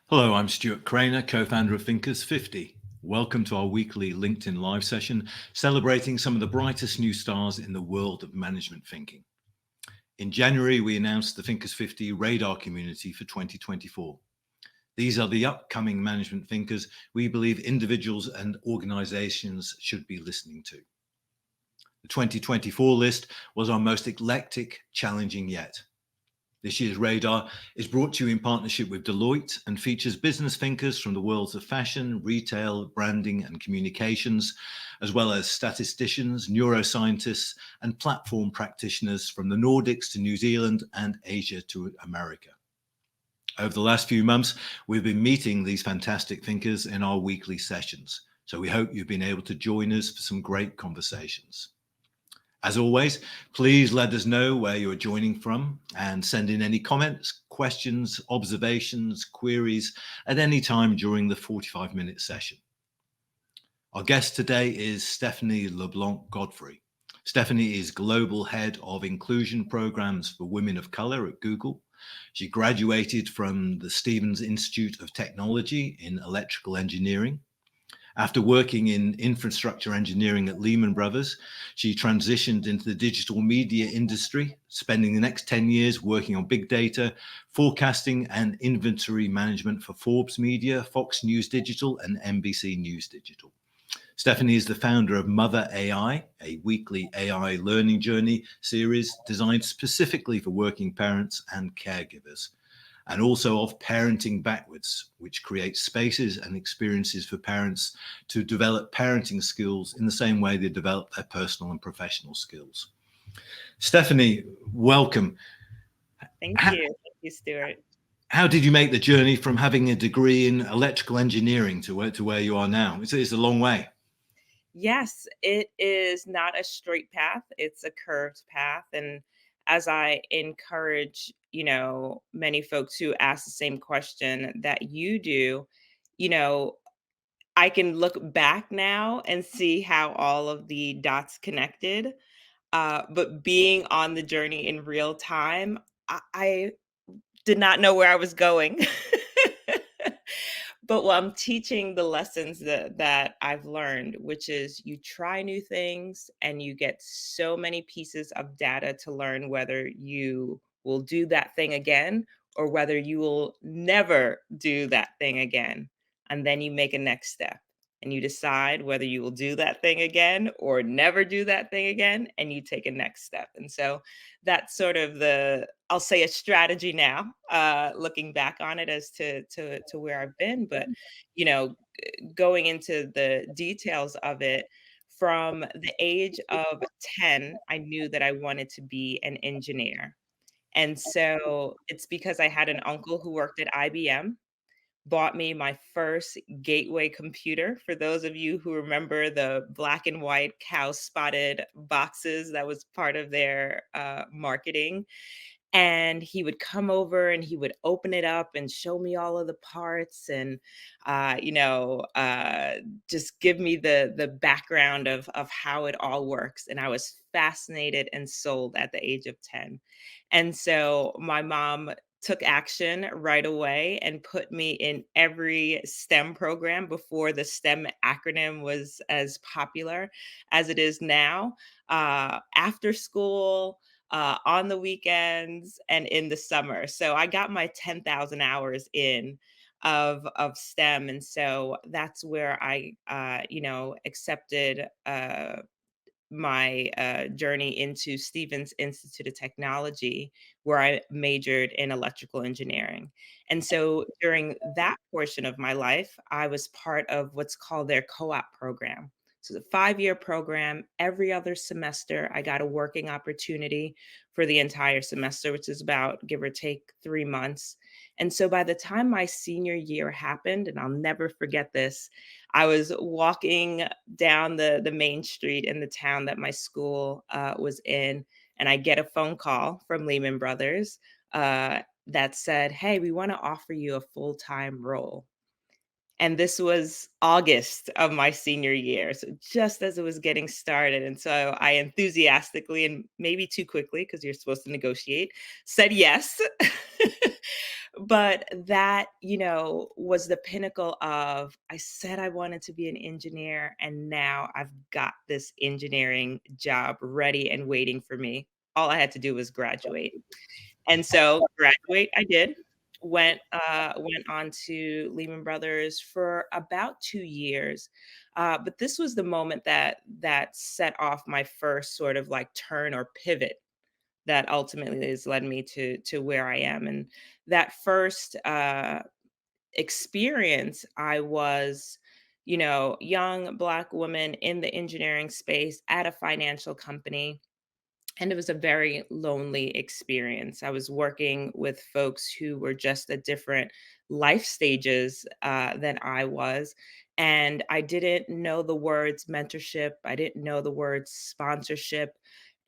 Hello, I'm Stuart Craner, co-founder of Thinkers50. Welcome to our weekly LinkedIn live session, celebrating some of the brightest new stars in the world of management thinking. In January, we announced the Thinkers50 Radar community for 2024. These are the upcoming management thinkers we believe individuals and organizations should be listening to. The 2024 list was our most eclectic, challenging yet. This year's Radar is brought to you in partnership with Deloitte and features business thinkers from the worlds of fashion, retail, branding, and communications, as well as statisticians, neuroscientists, and platform practitioners from the Nordics to New Zealand and Asia to America. Over the last few months, we've been meeting these fantastic thinkers in our weekly sessions, so we hope you've been able to join us for some great conversations. As always, please let us know where you're joining from and send in any comments, questions, observations, queries at any time during the 45-minute session. Our guest today is Stephanie LeBlanc-Godfrey. Stephanie is Global Head of Inclusion Programs for Women of Color at Google. She graduated from the Stevens Institute of Technology in Electrical Engineering. After working in infrastructure engineering at Lehman Brothers, she transitioned into the digital media industry, spending the next 10 years working on big data, forecasting, and inventory management for Forbes Media, Fox News Digital, and NBC News Digital. Stephanie is the founder of Mother AI, a weekly AI learning journey series designed specifically for working parents and caregivers, and also of Parenting Backwards, which creates spaces and experiences for parents to develop parenting skills in the same way they develop their personal and professional skills. Stephanie, welcome. Thank you. Thank you, Stuart. How did you make the journey from having a degree in electrical engineering to where you are now? It's a long way. Yes, it is not a straight path. It's a curved path. And as I encourage, many folks who ask the same question that you do, you know, I can look back now and see how all of the dots connected. But being on the journey in real time, I did not know where I was going. But while I'm teaching the lessons that I've learned, which is you try new things and you get so many pieces of data to learn whether you will do that thing again or whether you will never do that thing again. And then you make a next step and you decide whether you will do that thing again or never do that thing again, and you take a next step. And so that's sort of I'll say a strategy now, looking back on it as to where I've been. But going into the details of it, from the age of 10, I knew that I wanted to be an engineer. And so it's because I had an uncle who worked at IBM, bought me my first gateway computer. For those of you who remember the black and white cow spotted boxes, that was part of their marketing. And he would come over and he would open it up and show me all of the parts and, just give me the background of how it all works. And I was fascinated and sold at the age of 10. And so my mom took action right away and put me in every STEM program before the STEM acronym was as popular as it is now. After school, on the weekends, and in the summer. So I got my 10,000 hours in of STEM, and so that's where I, accepted my journey into Stevens Institute of Technology, where I majored in electrical engineering. And so during that portion of my life, I was part of what's called their co-op program. So the 5-year program, every other semester, I got a working opportunity for the entire semester, which is about give or take 3 months. And so by the time my senior year happened, and I'll never forget this, I was walking down the main street in the town that my school was in, and I get a phone call from Lehman Brothers that said, "Hey, we want to offer you a full-time role." And this was August of my senior year, so just as it was getting started. And so I enthusiastically, and maybe too quickly, because you're supposed to negotiate, said yes. But that, was the pinnacle of I said I wanted to be an engineer, and now I've got this engineering job ready and waiting for me. All I had to do was graduate. And so graduate I did. Went on to Lehman Brothers for about 2 years. But this was the moment that set off my first sort of like turn or pivot that ultimately has led me to where I am. And that first experience, I was, young Black woman in the engineering space at a financial company, and it was a very lonely experience. I was working with folks who were just at different life stages than I was. And I didn't know the words mentorship. I didn't know the words sponsorship.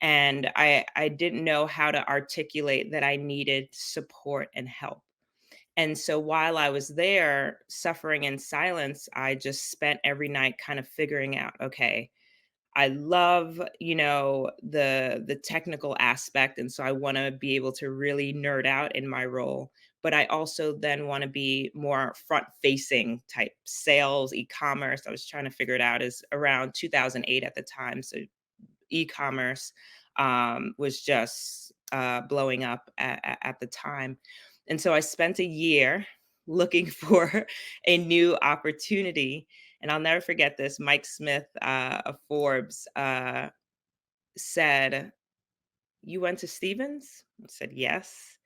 And I didn't know how to articulate that I needed support and help. And so while I was there suffering in silence, I just spent every night kind of figuring out, okay, I love, the technical aspect, and so I wanna be able to really nerd out in my role, but I also then wanna be more front-facing type sales, e-commerce. I was trying to figure it out. Is around 2008 at the time, so e-commerce, was just, blowing up at the time, and so I spent a year looking for a new opportunity, and I'll never forget this. Mike Smith, of Forbes, said, "You went to Stevens?" I said, "Yes."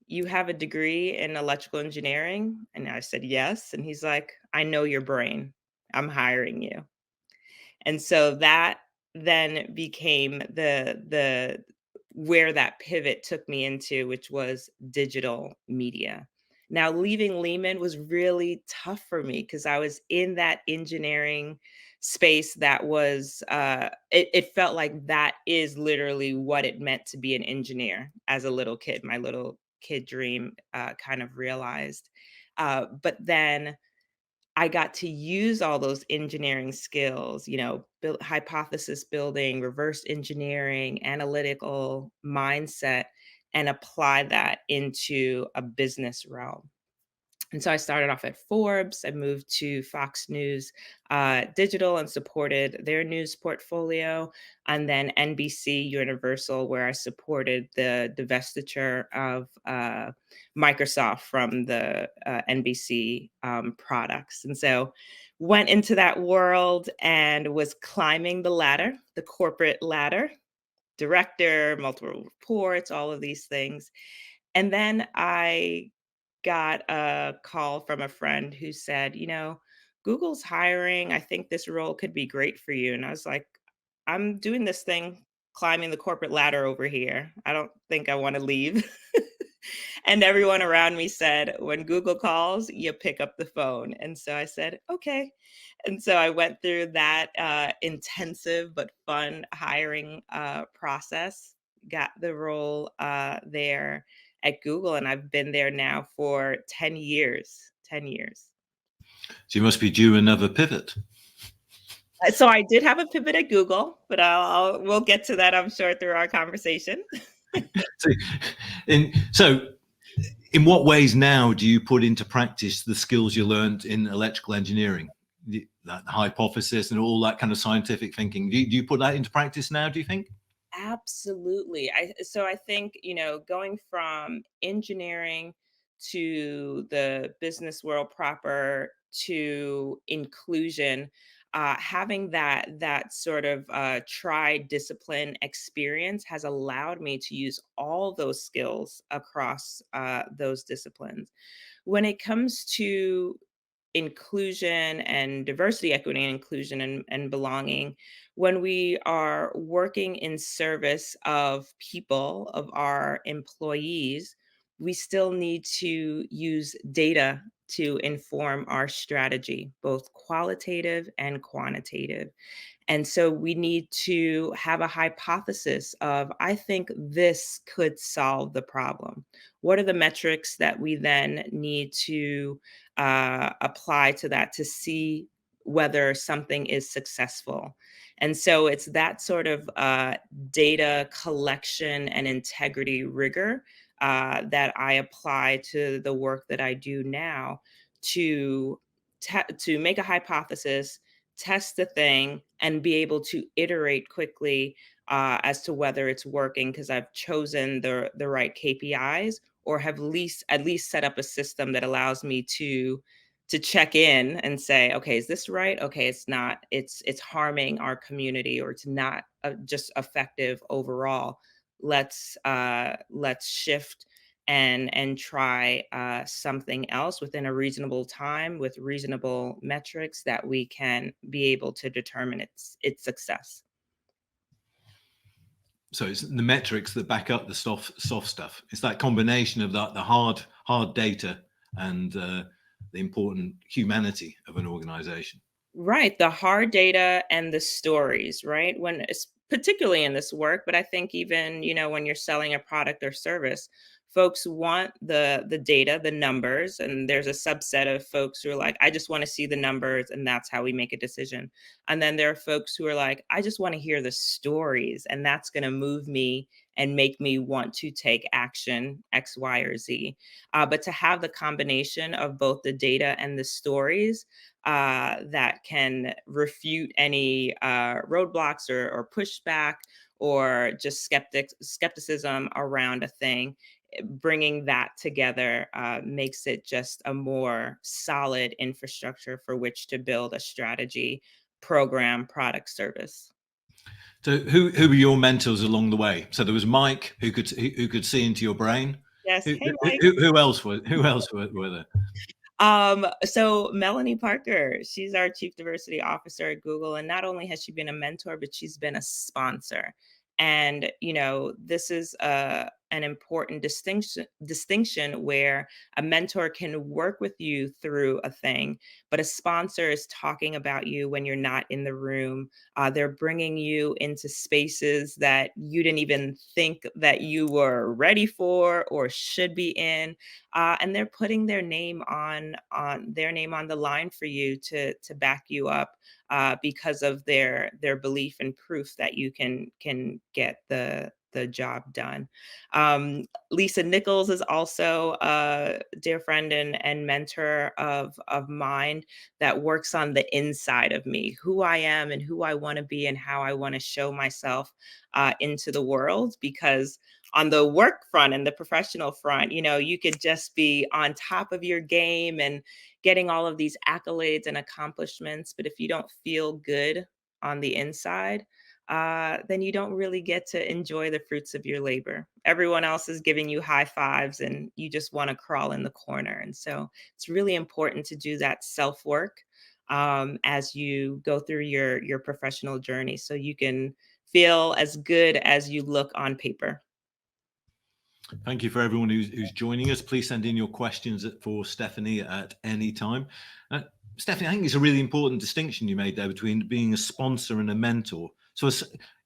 "You have a degree in electrical engineering?" And I said, "Yes." And he's like, "I know your brain. I'm hiring you." And so that then became the where that pivot took me into, which was digital media. Now, leaving Lehman was really tough for me because I was in that engineering space that was it felt like that is literally what it meant to be an engineer as a little kid. My little kid dream kind of realized. But then I got to use all those engineering skills, build hypothesis building, reverse engineering, analytical mindset, and apply that into a business realm. And so I started off at Forbes. I moved to Fox News Digital and supported their news portfolio. And then NBC Universal, where I supported the divestiture of Microsoft from the NBC products. And so went into that world and was climbing the ladder, the corporate ladder, director, multiple reports, all of these things. And then I got a call from a friend who said, Google's hiring. I think this role could be great for you. And I was like, I'm doing this thing, climbing the corporate ladder over here. I don't think I want to leave. And everyone around me said, when Google calls, you pick up the phone. And so I said, okay. And so I went through that intensive but fun hiring process, got the role there at Google, and I've been there now for 10 years. 10 years. So you must be due another pivot. So I did have a pivot at Google, but we'll get to that, I'm sure, through our conversation. so, in what ways now do you put into practice the skills you learned in electrical engineering, that hypothesis and all that kind of scientific thinking? Do you put that into practice now, do you think? Absolutely. I think, going from engineering to the business world proper to inclusion, having that sort of tri-discipline experience has allowed me to use all those skills across those disciplines. When it comes to inclusion and diversity, equity, and inclusion and belonging, when we are working in service of people, of our employees, we still need to use data to inform our strategy, both qualitative and quantitative. And so we need to have a hypothesis of, I think this could solve the problem. What are the metrics that we then need to apply to that to see whether something is successful? And so it's that sort of data collection and integrity rigor that I apply to the work that I do now to to make a hypothesis, test the thing, and be able to iterate quickly as to whether it's working because I've chosen the right KPIs or have at least set up a system that allows me to check in and say, okay, is this right? Okay, it's not. It's harming our community, or it's not just effective overall. Let's shift and try something else within a reasonable time with reasonable metrics that we can be able to determine its success. So it's the metrics that back up the soft stuff. It's that combination of the hard data and the important humanity of an organization. Right, the hard data and the stories, right? When it's particularly in this work, but I think even, when you're selling a product or service, folks want the data, the numbers, and there's a subset of folks who are like, I just want to see the numbers and that's how we make a decision. And then there are folks who are like, I just want to hear the stories and that's going to move me and make me want to take action X, Y, or Z. But to have the combination of both the data and the stories that can refute any roadblocks or pushback or just skepticism around a thing. Bringing that together makes it just a more solid infrastructure for which to build a strategy, program, product, service. So who were your mentors along the way? So there was Mike who could see into your brain. Yes. Who, Hey, Mike. who else were there? So Melanie Parker, she's our Chief Diversity Officer at Google. And not only has she been a mentor, but she's been a sponsor. And, this is an important distinction where a mentor can work with you through a thing, but a sponsor is talking about you when you're not in the room. They're bringing you into spaces that you didn't even think that you were ready for or should be in, and they're putting their name on the line for you to back you up because of their belief and proof that you can get the job done. Lisa Nichols is also a dear friend and mentor of mine that works on the inside of me, who I am and who I want to be and how I want to show myself into the world. Because on the work front and the professional front, you could just be on top of your game and getting all of these accolades and accomplishments. But if you don't feel good on the inside, then you don't really get to enjoy the fruits of your labor. Everyone else is giving you high fives and you just want to crawl in the corner. And so it's really important to do that self work as you go through your professional journey so you can feel as good as you look on paper. Thank you for everyone who's joining us. Please send in your questions for Stephanie at any time. Stephanie, I think it's a really important distinction you made there between being a sponsor and a mentor. So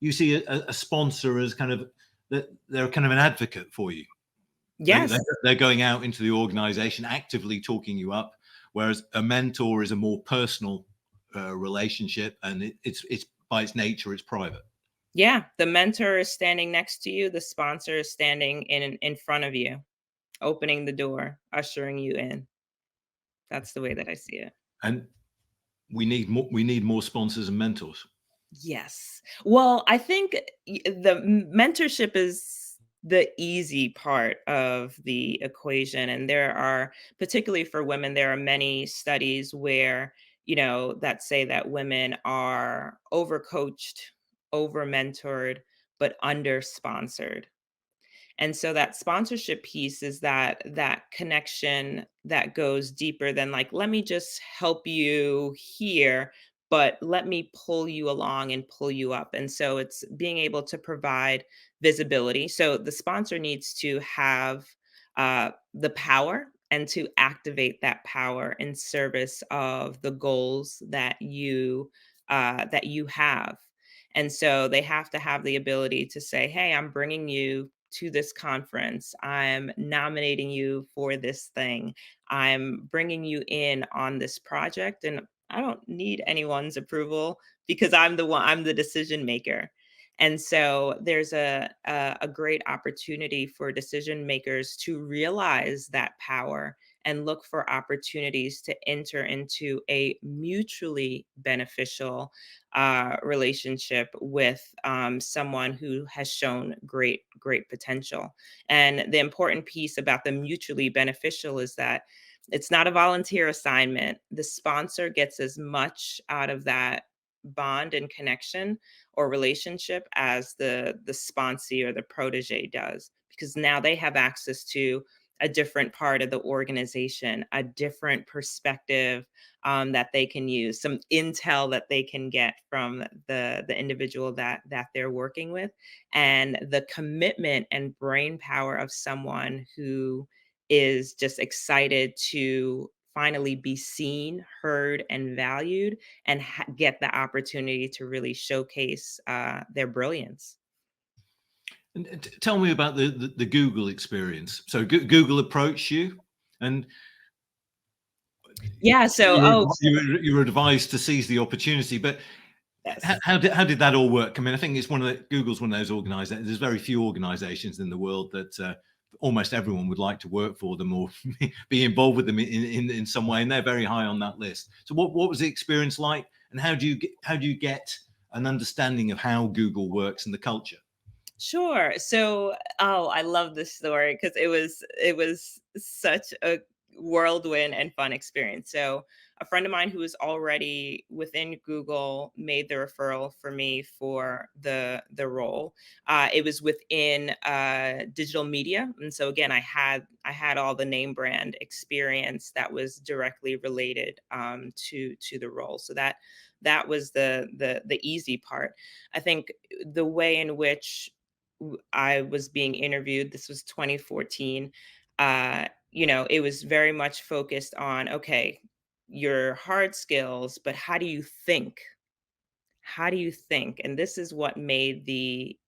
you see a sponsor as they're kind of an advocate for you. Yes. They're going out into the organization, actively talking you up, whereas a mentor is a more personal relationship, and it's by its nature, it's private. Yeah, the mentor is standing next to you, the sponsor is standing in front of you, opening the door, ushering you in. That's the way that I see it. And we need more sponsors and mentors. Yes. Well, I think the mentorship is the easy part of the equation. And there are, particularly for women, there are many studies where, that say that women are overcoached, over mentored, but under sponsored. And so that sponsorship piece is that connection that goes deeper than like, let me just help you here, but let me pull you along and pull you up. And so it's being able to provide visibility. So the sponsor needs to have the power and to activate that power in service of the goals that you have. And so they have to have the ability to say, hey, I'm bringing you to this conference. I'm nominating you for this thing. I'm bringing you in on this project. And I don't need anyone's approval because I'm the decision maker. And so there's a great opportunity for decision makers to realize that power and look for opportunities to enter into a mutually beneficial relationship with someone who has shown great potential. And the important piece about the mutually beneficial is that it's not a volunteer assignment. The sponsor gets as much out of that bond and connection or relationship as the sponsee or the protege does, because now they have access to a different part of the organization, a different perspective that they can use, some intel that they can get from the individual that they're working with, and the commitment and brain power of someone who is just excited to finally be seen, heard, and valued, and get the opportunity to really showcase their brilliance. And tell me about the Google experience. So Google approached you, and Yeah. So, you were advised to seize the opportunity. But yes. how did that all work? I mean, I think it's Google's one of those organizations. There's very few organizations in the world that almost everyone would like to work for them or be involved with them in some way, and they're very high on that list. So what was the experience like, and how do you get an understanding of how Google works and the culture? Sure. So, oh, I love this story because it was such a whirlwind and fun experience. So, a friend of mine who was already within Google made the referral for me for the role. It was within digital media, and so again, I had all the name brand experience that was directly related to the role. So that was the easy part. I think the way in which I was being interviewed. This was 2014. It was very much focused on, okay, your hard skills, but how do you think? How do you think? And this is what made the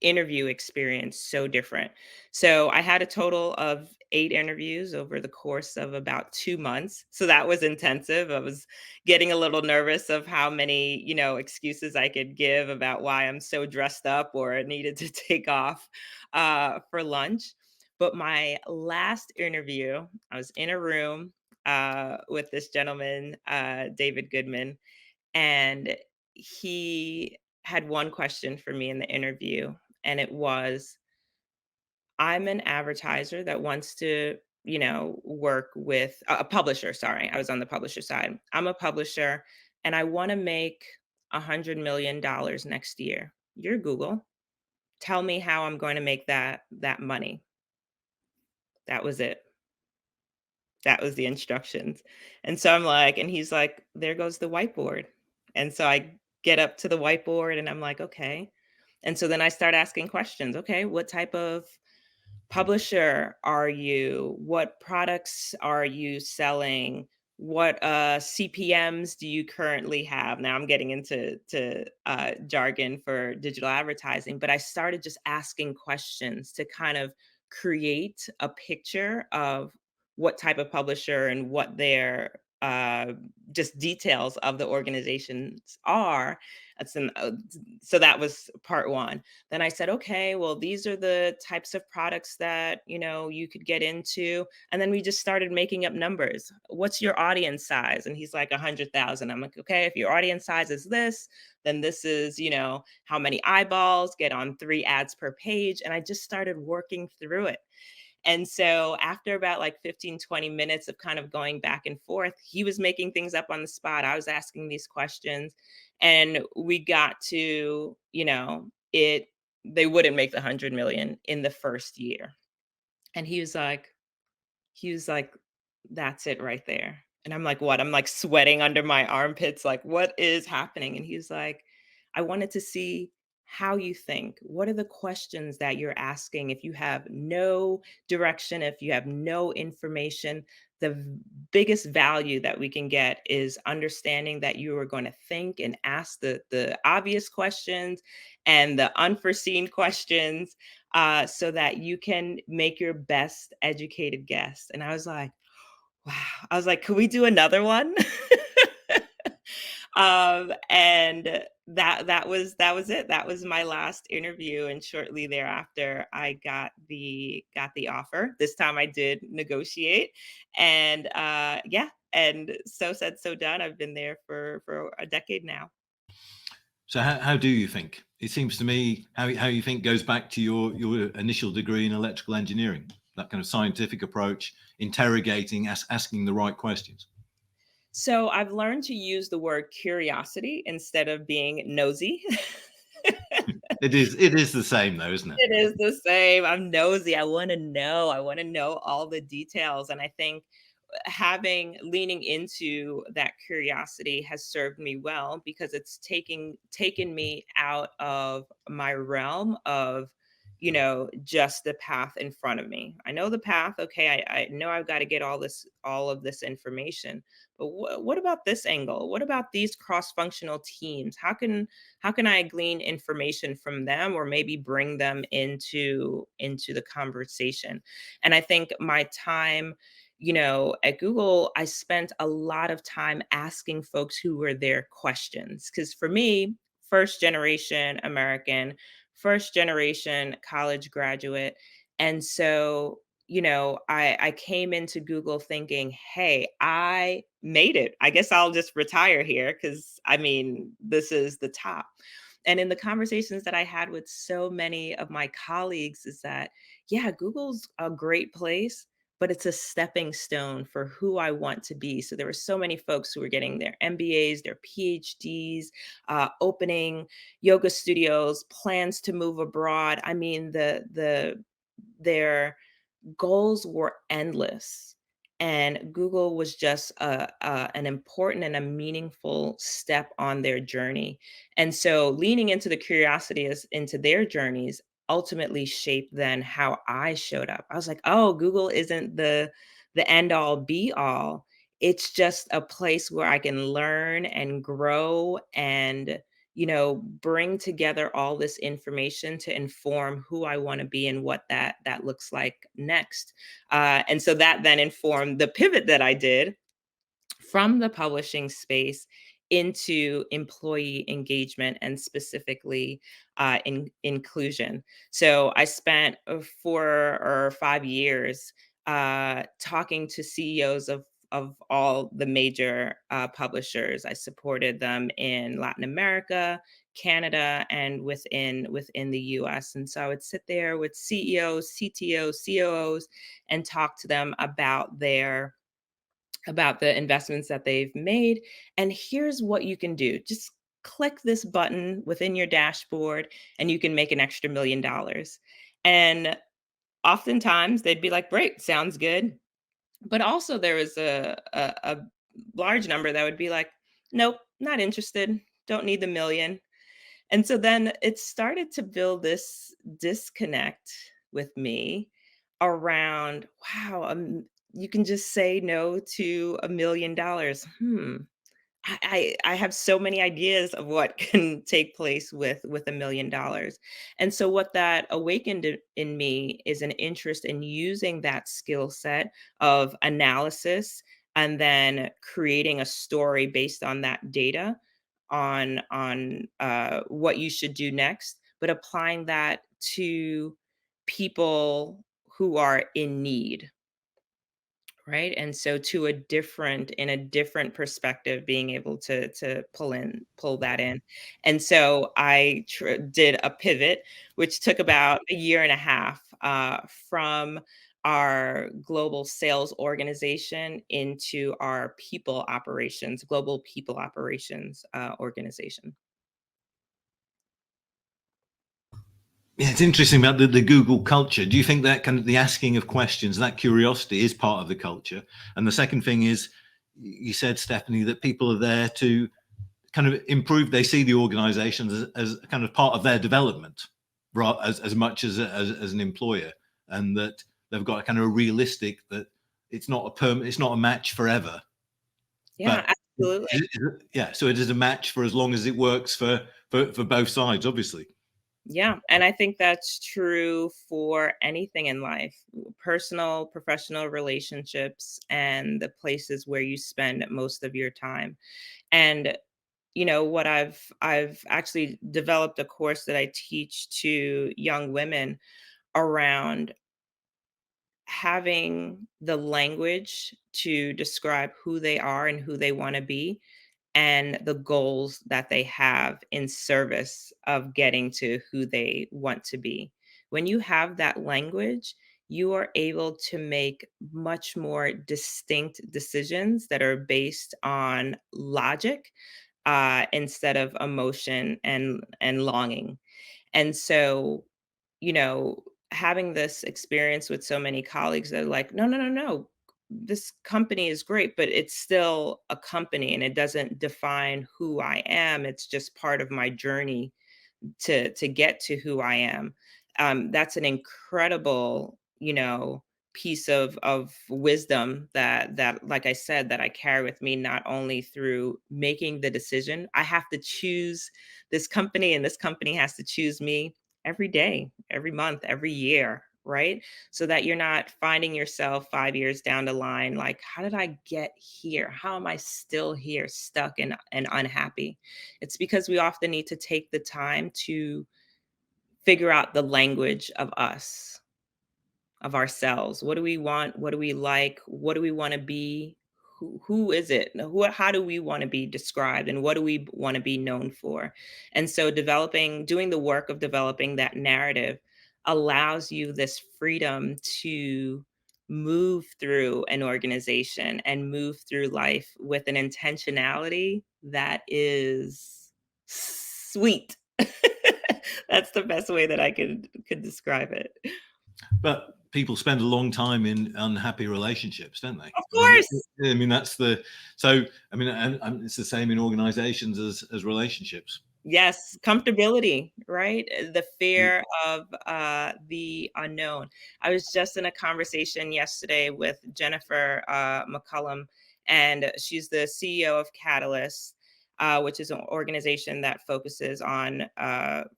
interview experience so different. So I had a total of 8 interviews over the course of about 2 months. So that was intensive. I was getting a little nervous of how many, excuses I could give about why I'm so dressed up or needed to take off for lunch. But my last interview, I was in a room with this gentleman, David Goodman, and he had one question for me in the interview, and it was, I'm an advertiser that wants to, work with a publisher. Sorry, I was on the publisher side. I'm a publisher and I want to make $100 million next year. You're Google. Tell me how I'm going to make that money. That was it. That was the instructions. And so I'm like, and he's like, there goes the whiteboard. And so I get up to the whiteboard and I'm like, okay. And so then I start asking questions. Okay, what type of publisher are you? What products are you selling? What CPMs do you currently have? Now I'm getting into jargon for digital advertising, but I started just asking questions to kind of create a picture of what type of publisher and what their just details of the organizations are. That's so that was part one. Then I said, okay, well, these are the types of products that, you could get into. And then we just started making up numbers. What's your audience size? And he's like 100,000. I'm like, okay, if your audience size is this, then this is, how many eyeballs get on 3 ads per page. And I just started working through it. And so after about like 15, 20 minutes of kind of going back and forth, he was making things up on the spot. I was asking these questions and we got to, they wouldn't make the 100 million in the first year. And he was like, that's it right there. And I'm like, what? I'm like sweating under my armpits, like, what is happening? And he's like, I wanted to see how you think. What are the questions that you're asking? If you have no direction, if you have no information, biggest value that we can get is understanding that you are going to think and ask the obvious questions and the unforeseen questions so that you can make your best educated guess. And I was like, wow. I was like, could we do another one? And that was it. That was my last interview, and shortly thereafter, I got the offer. This time, I did negotiate, and yeah, and so said, so done. I've been there for a decade now. So how do you think? It seems to me how you think goes back to your initial degree in electrical engineering, that kind of scientific approach, interrogating, asking the right questions. So I've learned to use the word curiosity instead of being nosy. It is the same though, isn't it? It is the same. I'm nosy. I wanna know. I wanna know all the details, and I think having leaning into that curiosity has served me well because it's taken me out of my realm of, just the path in front of me. I know the path. Okay, I know I've got to get all of this information, but what about this angle? What about these cross-functional teams? How can I glean information from them, or maybe bring them into the conversation? And I think my time, at Google, I spent a lot of time asking folks who were there questions. Because for me, first generation American, first generation college graduate. And so, I came into Google thinking, hey, I made it. I guess I'll just retire here because I mean, this is the top. And in the conversations that I had with so many of my colleagues, is that, yeah, Google's a great place, but it's a stepping stone for who I want to be. So there were so many folks who were getting their MBAs, their PhDs, opening yoga studios, plans to move abroad. I mean, their goals were endless. And Google was just an important and a meaningful step on their journey. And so leaning into the curiosity into their journeys ultimately shaped then how I showed up. I was like, oh, Google isn't the end all be all. It's just a place where I can learn and grow and bring together all this information to inform who I want to be and what that looks like next. And so that then informed the pivot that I did from the publishing space into employee engagement and specifically inclusion. So I spent 4 or 5 years talking to CEOs of all the major publishers. I supported them in Latin America, Canada, and within the US. And so I would sit there with CEOs, CTOs, COOs, and talk to them about the investments that they've made. And here's what you can do. Just click this button within your dashboard and you can make an extra $1 million. And oftentimes they'd be like, great, sounds good. But also there was a large number that would be like, nope, not interested. Don't need the million. And so then it started to build this disconnect with me around, wow, you can just say no to $1 million. I have so many ideas of what can take place with $1 million. And so what that awakened in me is an interest in using that skill set of analysis and then creating a story based on that data on what you should do next, but applying that to people who are in need. Right, and so to a different perspective, being able to pull that in. And so I did a pivot, which took about a year and a half, from our global sales organization into our global people operations, organization. Yeah, it's interesting about the Google culture. Do you think that kind of the asking of questions, that curiosity is part of the culture? And the second thing is, you said, Stephanie, that people are there to kind of improve. They see the organization as kind of part of their development, as much as an employer, and that they've got a kind of a realistic that it's not a match forever, Yeah, but absolutely. yeah, so it is a match for as long as it works for both sides, obviously. Yeah, and I think that's true for anything in life, personal, professional relationships, and the places where you spend most of your time. And, what I've actually developed a course that I teach to young women around having the language to describe who they are and who they want to be and the goals that they have in service of getting to who they want to be. When you have that language, you are able to make much more distinct decisions that are based on logic, instead of emotion and longing. And so, you know, having this experience with so many colleagues that are like, no, no, no, no. This company is great, but it's still a company and it doesn't define who I am. It's just part of my journey to get to who I am. That's an incredible, piece of wisdom that, like I said, that I carry with me not only through making the decision. I have to choose this company, and this company has to choose me every day, every month, every year, right? So that you're not finding yourself 5 years down the line, like, how did I get here? How am I still here, stuck and unhappy? It's because we often need to take the time to figure out the language of us, of ourselves. What do we want? What do we like? What do we want to be? Who is it? How do we want to be described? And what do we want to be known for? And so doing the work of developing that narrative allows you this freedom to move through an organization and move through life with an intentionality that is sweet. That's the best way that I could describe it. But people spend a long time in unhappy relationships, don't they? Of course. I mean that's the so. I mean, and it's the same in organizations as relationships. Yes, comfortability, right? The Yeah. fear of, the unknown. I was just in a conversation yesterday with Jennifer, McCullum, and she's the CEO of Catalyst, which is an organization that focuses on,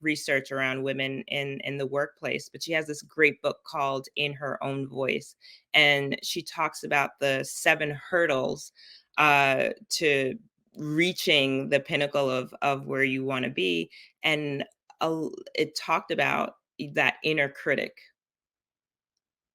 research around women in the workplace, but she has this great book called In Her Own Voice, and she talks about the 7 hurdles, to reaching the pinnacle of where you want to be, and it talked about that inner critic,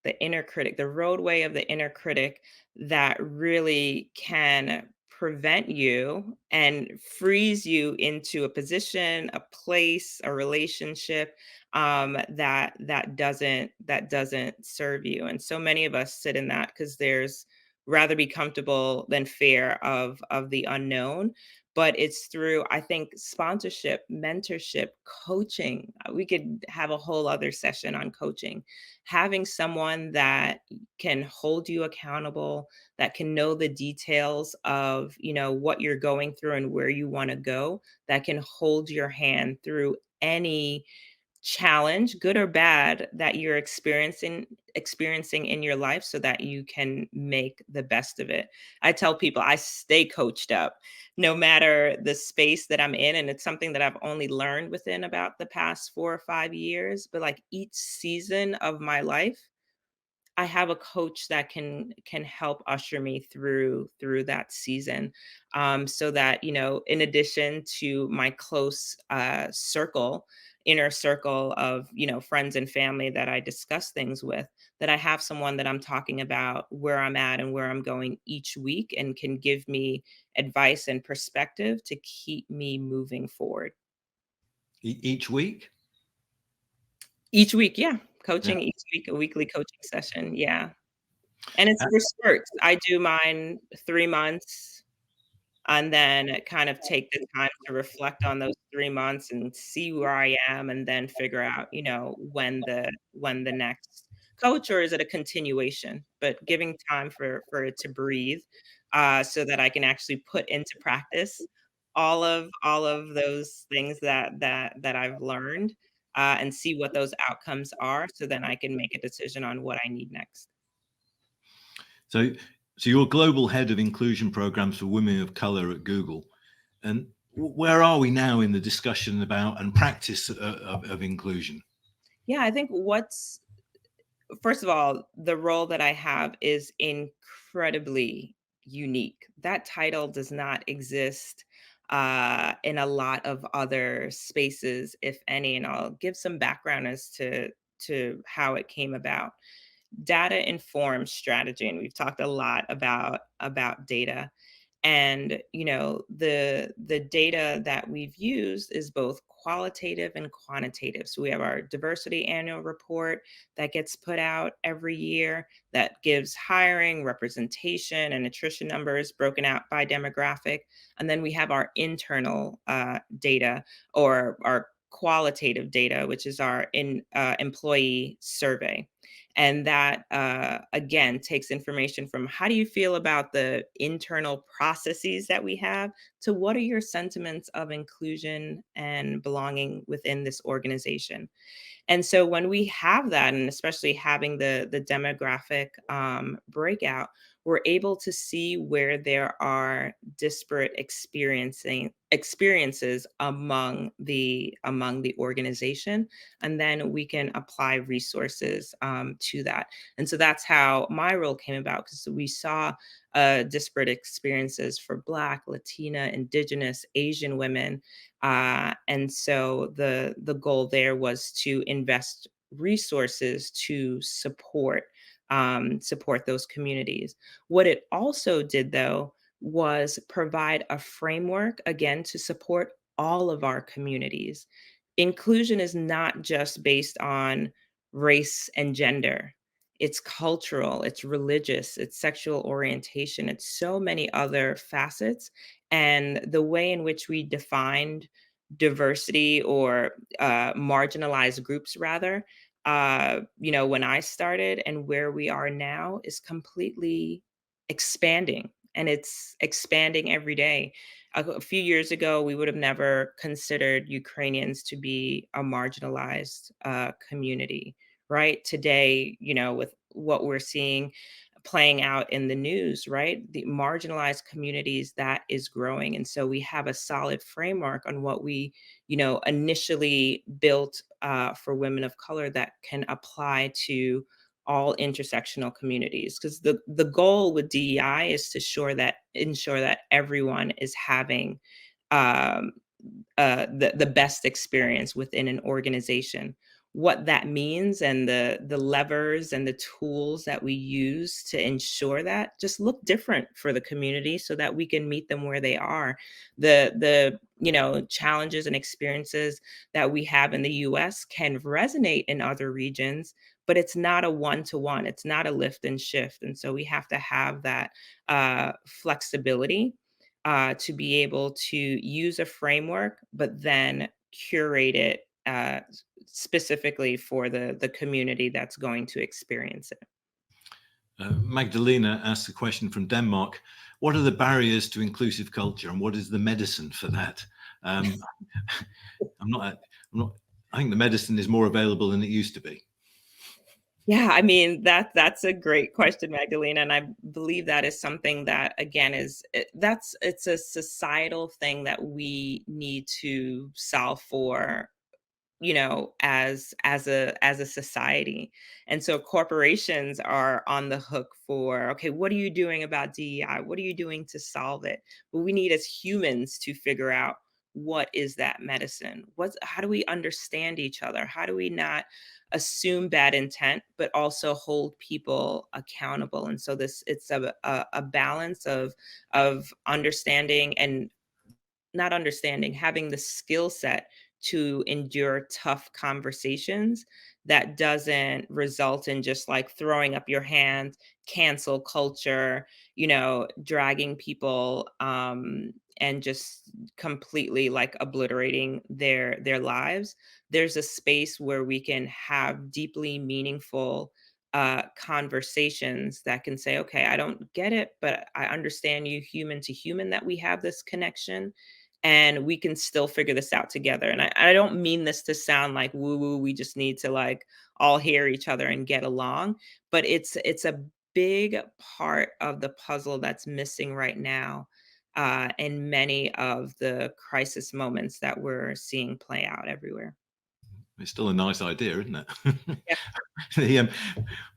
the roadway of the inner critic that really can prevent you and freeze you into a position, a place, a relationship, that doesn't serve you. And so many of us sit in that because there's rather be comfortable than fear of the unknown. But it's through, I think, sponsorship, mentorship, coaching. We could have a whole other session on coaching, having someone that can hold you accountable, that can know the details of, what you're going through and where you want to go, that can hold your hand through any challenge, good or bad, that you're experiencing in your life so that you can make the best of it. I tell people I stay coached up no matter the space that I'm in, and it's something that I've only learned within about the past 4 or 5 years, but like each season of my life I have a coach that can help usher me through that season, so that, in addition to my close, inner circle of, friends and family that I discuss things with, that I have someone that I'm talking about where I'm at and where I'm going each week and can give me advice and perspective to keep me moving forward. Each week. Each week, yeah, Yeah. coaching each week, a weekly coaching session, yeah. And it's Uh, for spurts. I do mine 3 months, and then kind of take the time to reflect on those 3 months and see where I am, and then figure out, when the next coach, or is it a continuation? But giving time for it to breathe, so that I can actually put into practice all of those things that I've learned, and see what those outcomes are, so then I can make a decision on what I need next. so, so you're global head of inclusion programs for women of color at Google, and where are we now in the discussion about and practice of inclusion? Yeah, I think what's first of all, the role that I have is incredibly unique. That title does not exist, in a lot of other spaces, if any. And I'll give some background as to how it came about. Data informs strategy, and we've talked a lot about data. And the data that we've used is both qualitative and quantitative. So we have our diversity annual report that gets put out every year that gives hiring, representation, and attrition numbers broken out by demographic. And then we have our internal data, or our qualitative data, which is our employee survey. And that, again, takes information from how do you feel about the internal processes that we have, to what are your sentiments of inclusion and belonging within this organization. And so when we have that, and especially having the demographic breakout, we're able to see where there are disparate experiences among the organization, and then we can apply resources to that. And so that's how my role came about, because we saw disparate experiences for Black, Latina, Indigenous, Asian women, and so the goal there was to invest resources to support those communities. What it also did, though, was provide a framework, again, to support all of our communities. Inclusion is not just based on race and gender. It's cultural, it's religious, it's sexual orientation, it's so many other facets. And the way in which we defined diversity, or marginalized groups rather, when I started and where we are now, is completely expanding, and it's expanding every day. A few years ago, we would have never considered Ukrainians to be a marginalized community, right? Today, with what we're seeing playing out in the news, right? The marginalized communities, that is growing. And so we have a solid framework on what we, initially built for women of color, that can apply to all intersectional communities. Because the goal with DEI is to ensure that everyone is having um, the best experience within an organization. What that means, and the levers and the tools that we use to ensure that, just look different for the community, so that we can meet them where they are. The challenges and experiences that we have in the US can resonate in other regions, but it's not a one-to-one. It's not a lift and shift. And so we have to have that flexibility to be able to use a framework, but then curate it specifically for the community that's going to experience it. Magdalena asked a question from Denmark. What are the barriers to inclusive culture, and what is the medicine for that? I'm not, I think the medicine is more available than it used to be. Yeah, I mean, that's a great question, Magdalena, and I believe that is something that, again, it's a societal thing that we need to solve for, as a society. And so corporations are on the hook for, okay, what are you doing about DEI? What are you doing to solve it? But we need, as humans, to figure out, what is that medicine? How do we understand each other? How do we not assume bad intent, but also hold people accountable? And so it's a balance of understanding, and not understanding, having the skill set to endure tough conversations that doesn't result in just like throwing up your hand, cancel culture, dragging people, and just completely like obliterating their lives. There's a space where we can have deeply meaningful conversations that can say, okay, I don't get it, but I understand you, human to human, that we have this connection, and we can still figure this out together. And I don't mean this to sound like woo woo, we just need to like all hear each other and get along, but it's a big part of the puzzle that's missing right now, in many of the crisis moments that we're seeing play out everywhere. It's still a nice idea, isn't it? Yeah.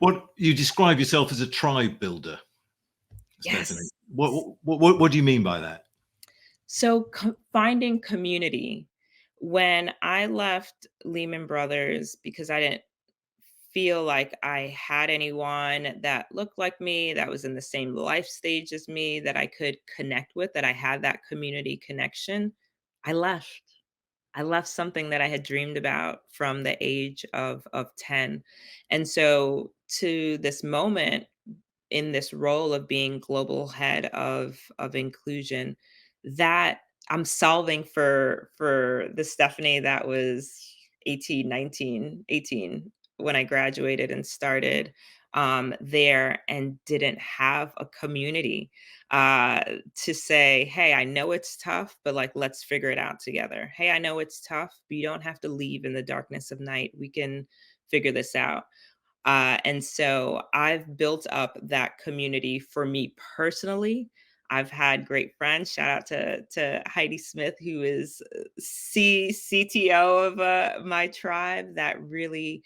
What you describe yourself as a tribe builder, Stephanie. Yes. What do you mean by that? So finding community. When I left Lehman Brothers because I didn't feel like I had anyone that looked like me, that was in the same life stage as me, that I could connect with, that I had that community connection, I left. I left something that I had dreamed about from the age of 10. And so to this moment in this role of being global head of inclusion, that I'm solving for the Stephanie that was 18, 19, 18 when I graduated and started there and didn't have a community uh, to say, hey, I know it's tough, but like, let's figure it out together. Hey, I know it's tough, but you don't have to leave in the darkness of night. We can figure this out. And so I've built up that community for me personally. I've had great friends. Shout out to Heidi Smith, who is CTO of my tribe, that really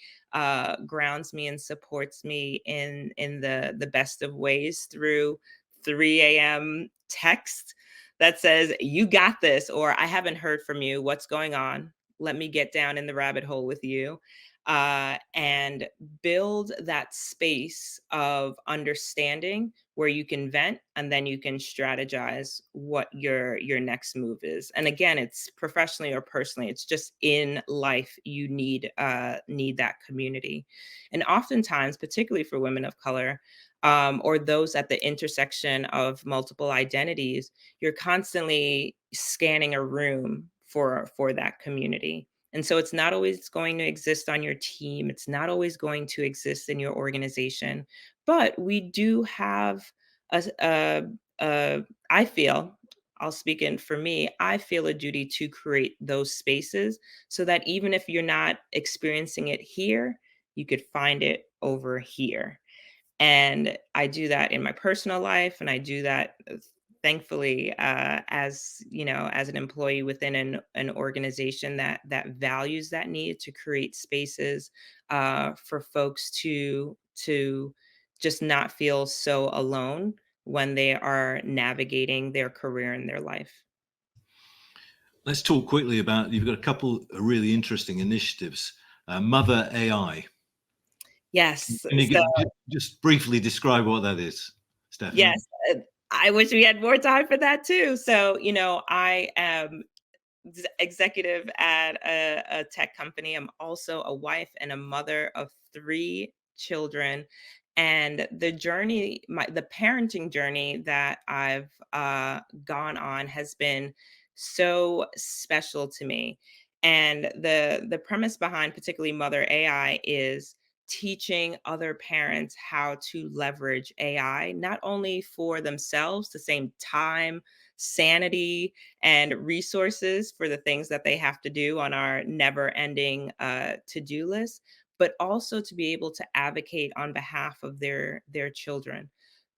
grounds me and supports me in the best of ways through 3 a.m. text that says, "You got this," or "I haven't heard from you. What's going on? Let me get down in the rabbit hole with you." And build that space of understanding where you can vent and then you can strategize what your next move is. And again, it's professionally or personally, it's just in life you need that community. And oftentimes, particularly for women of color, or those at the intersection of multiple identities, you're constantly scanning a room for that community. And so it's not always going to exist on your team. It's not always going to exist in your organization. But we do have a I feel, I'll speak in for me, I feel a duty to create those spaces so that even if you're not experiencing it here, you could find it over here. And I do that in my personal life, and I do that, thankfully, as you know, as an employee within an organization that values that need to create spaces for folks to just not feel so alone when they are navigating their career and their life. Let's talk quickly about, you've got a couple of really interesting initiatives. Mother AI. Yes. Can you So just briefly describe what that is, Stephanie? yes, I wish we had more time for that too. So, I am executive at a tech company. I'm also a wife and a mother of 3 children. And the parenting journey that I've gone on has been so special to me. And the premise behind particularly Mother AI is teaching other parents how to leverage AI, not only for themselves to save time, sanity, and resources for the things that they have to do on our never ending to-do list, but also to be able to advocate on behalf of their children.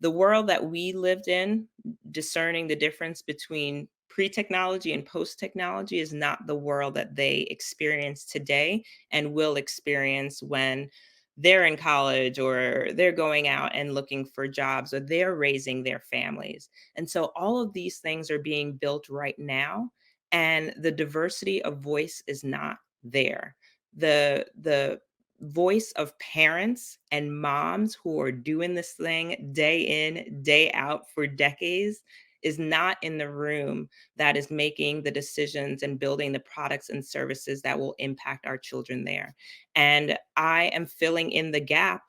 The world that we lived in, discerning the difference between pre-technology and post-technology, is not the world that they experience today and will experience when they're in college or they're going out and looking for jobs or they're raising their families. And so all of these things are being built right now, and the diversity of voice is not there. The voice of parents and moms who are doing this thing day in, day out for decades is not in the room that is making the decisions and building the products and services that will impact our children there. And I am filling in the gap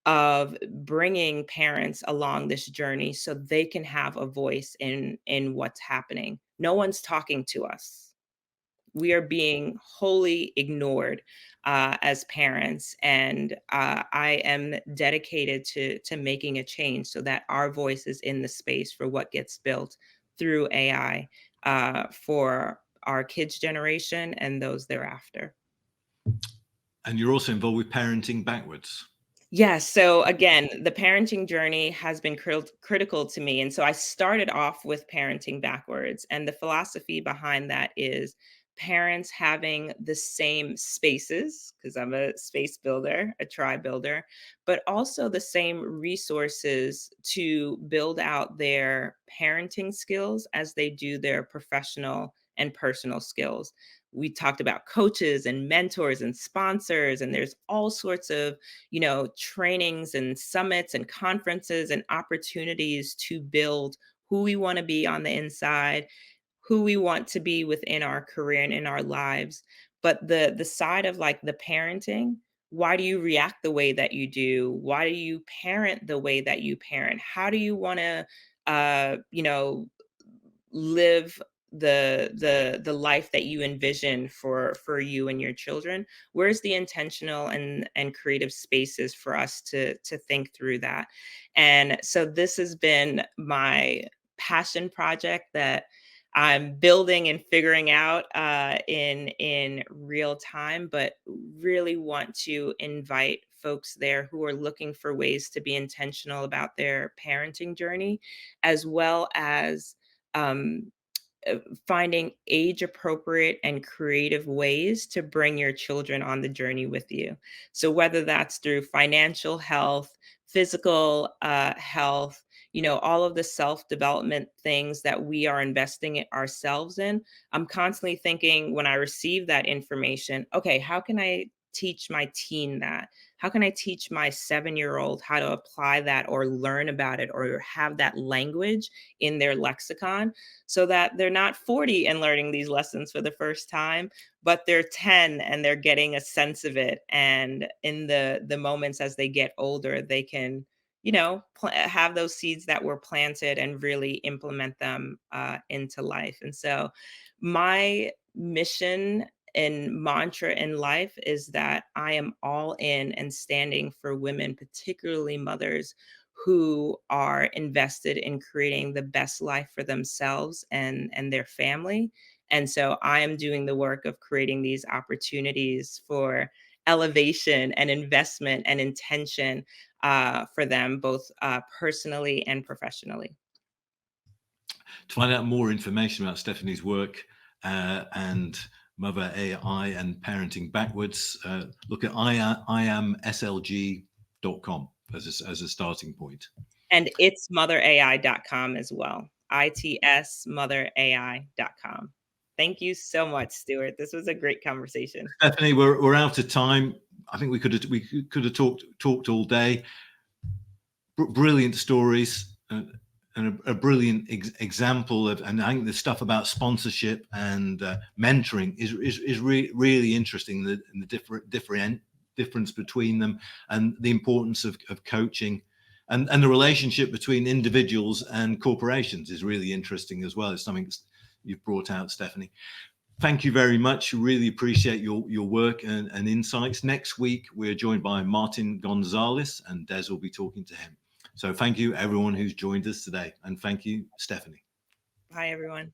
of bringing parents along this journey so they can have a voice in what's happening. No one's talking to us. We are being wholly ignored as parents, and I am dedicated to making a change so that our voice is in the space for what gets built through AI for our kids' generation and those thereafter. And you're also involved with parenting backwards. Yes. So again, the parenting journey has been critical to me. And so I started off with parenting backwards. And the philosophy behind that is parents having the same spaces, because I'm a space builder, a tribe builder, but also the same resources to build out their parenting skills as they do their professional and personal skills. We talked about coaches and mentors and sponsors, and there's all sorts of, trainings and summits and conferences and opportunities to build who we want to be on the inside, who we want to be within our career and in our lives. But the side of like the parenting, why do you react the way that you do? Why do you parent the way that you parent? How do you want to live the life that you envision for you and your children? Where's the intentional and creative spaces for us to think through that? And so this has been my passion project that I'm building and figuring out in real time, but really want to invite folks there who are looking for ways to be intentional about their parenting journey, as well as um, finding age appropriate and creative ways to bring your children on the journey with you. So, whether that's through financial health, physical health, all of the self development things that we are investing ourselves in, I'm constantly thinking when I receive that information, okay, how can I teach my teen that? How can I teach my 7-year-old how to apply that or learn about it or have that language in their lexicon, so that they're not 40 and learning these lessons for the first time, but they're 10 and they're getting a sense of it. And in the moments as they get older, they can, have those seeds that were planted and really implement them into life. And so, my mission and mantra in life is that I am all in and standing for women, particularly mothers who are invested in creating the best life for themselves and their family. And so I am doing the work of creating these opportunities for elevation and investment and intention for them, both personally and professionally. To find out more information about Stephanie's work and Mother AI and parenting backwards, look at iamslg.com as a starting point. And it's motherai.com as well. itsmotherai.com. Thank you so much, Stuart. This was a great conversation. Stephanie, we're out of time. I think we could have talked all day. Brilliant stories. And a brilliant example of, and I think the stuff about sponsorship and mentoring is really interesting. The difference between them, and the importance of coaching, and the relationship between individuals and corporations is really interesting as well. It's something you've brought out, Stephanie. Thank you very much. Really appreciate your work and insights. Next week, we're joined by Martin Gonzalez, and Des will be talking to him. So thank you, everyone who's joined us today. And thank you, Stephanie. Bye, everyone.